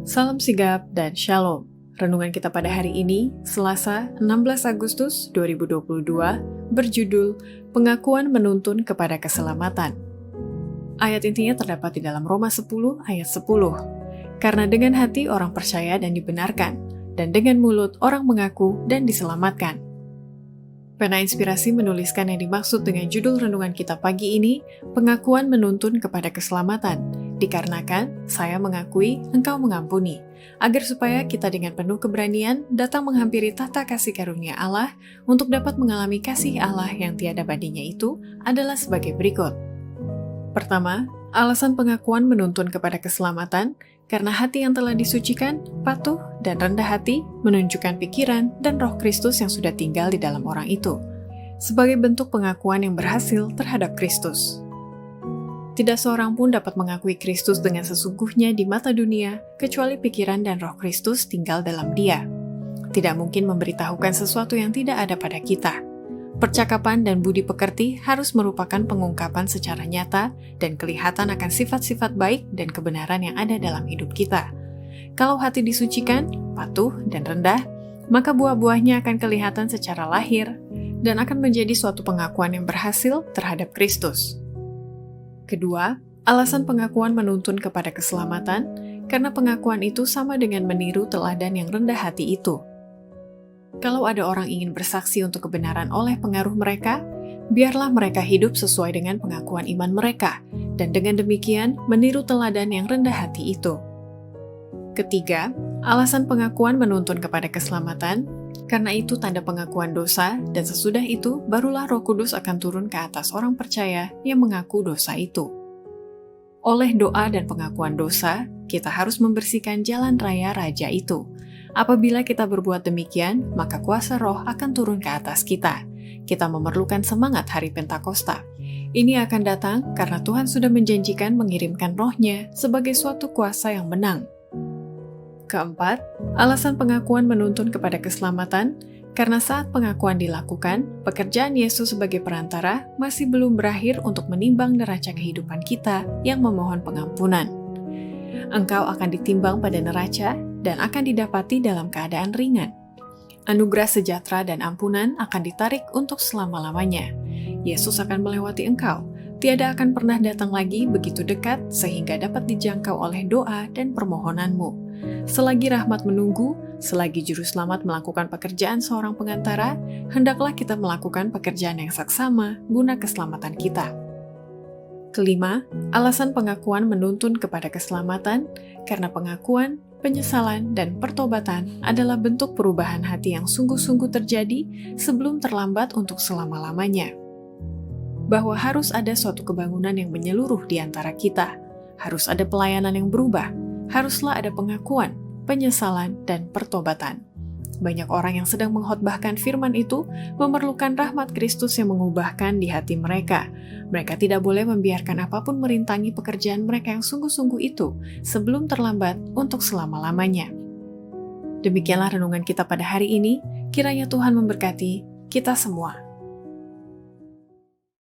Salam sigap dan shalom. Renungan kita pada hari ini, Selasa 16 Agustus 2022, berjudul Pengakuan Menuntun kepada Keselamatan. Ayat intinya terdapat di dalam Roma 10 ayat 10. Karena dengan hati orang percaya dan dibenarkan, dan dengan mulut orang mengaku dan diselamatkan. Pena Inspirasi menuliskan yang dimaksud dengan judul renungan kita pagi ini, Pengakuan Menuntun kepada Keselamatan. Dikarenakan saya mengakui engkau mengampuni, agar supaya kita dengan penuh keberanian datang menghampiri tahta kasih karunia Allah untuk dapat mengalami kasih Allah yang tiada bandingnya itu adalah sebagai berikut. Pertama, alasan pengakuan menuntun kepada keselamatan karena hati yang telah disucikan, patuh, dan rendah hati menunjukkan pikiran dan roh Kristus yang sudah tinggal di dalam orang itu, sebagai bentuk pengakuan yang berhasil terhadap Kristus. Tidak seorang pun dapat mengakui Kristus dengan sesungguhnya di mata dunia, kecuali pikiran dan roh Kristus tinggal dalam dia. Tidak mungkin memberitahukan sesuatu yang tidak ada pada kita. Percakapan dan budi pekerti harus merupakan pengungkapan secara nyata dan kelihatan akan sifat-sifat baik dan kebenaran yang ada dalam hidup kita. Kalau hati disucikan, patuh, dan rendah, maka buah-buahnya akan kelihatan secara lahir dan akan menjadi suatu pengakuan yang berhasil terhadap Kristus. Kedua, alasan pengakuan menuntun kepada keselamatan, karena pengakuan itu sama dengan meniru teladan yang rendah hati itu. Kalau ada orang ingin bersaksi untuk kebenaran oleh pengaruh mereka, biarlah mereka hidup sesuai dengan pengakuan iman mereka, dan dengan demikian meniru teladan yang rendah hati itu. Ketiga, alasan pengakuan menuntun kepada keselamatan, karena itu tanda pengakuan dosa, dan sesudah itu barulah Roh Kudus akan turun ke atas orang percaya yang mengaku dosa itu. Oleh doa dan pengakuan dosa, kita harus membersihkan jalan raya raja itu. Apabila kita berbuat demikian, maka kuasa Roh akan turun ke atas kita. Kita memerlukan semangat hari Pentakosta. Ini akan datang karena Tuhan sudah menjanjikan mengirimkan Roh-Nya sebagai suatu kuasa yang menang. Keempat, alasan pengakuan menuntun kepada keselamatan, karena saat pengakuan dilakukan, pekerjaan Yesus sebagai perantara masih belum berakhir untuk menimbang neraca kehidupan kita yang memohon pengampunan. Engkau akan ditimbang pada neraca dan akan didapati dalam keadaan ringan. Anugerah sejahtera dan ampunan akan ditarik untuk selama-lamanya. Yesus akan melewati engkau, tiada akan pernah datang lagi begitu dekat sehingga dapat dijangkau oleh doa dan permohonanmu. Selagi rahmat menunggu, selagi juru selamat melakukan pekerjaan seorang pengantara, hendaklah kita melakukan pekerjaan yang saksama guna keselamatan kita. Kelima, alasan pengakuan menuntun kepada keselamatan, karena pengakuan, penyesalan, dan pertobatan adalah bentuk perubahan hati yang sungguh-sungguh terjadi sebelum terlambat untuk selama-lamanya. Bahwa harus ada suatu kebangunan yang menyeluruh di antara kita, harus ada pelayanan yang berubah, haruslah ada pengakuan, penyesalan, dan pertobatan. Banyak orang yang sedang mengkhotbahkan firman itu memerlukan rahmat Kristus yang mengubahkan di hati mereka. Mereka tidak boleh membiarkan apapun merintangi pekerjaan mereka yang sungguh-sungguh itu sebelum terlambat untuk selama-lamanya. Demikianlah renungan kita pada hari ini. Kiranya Tuhan memberkati kita semua.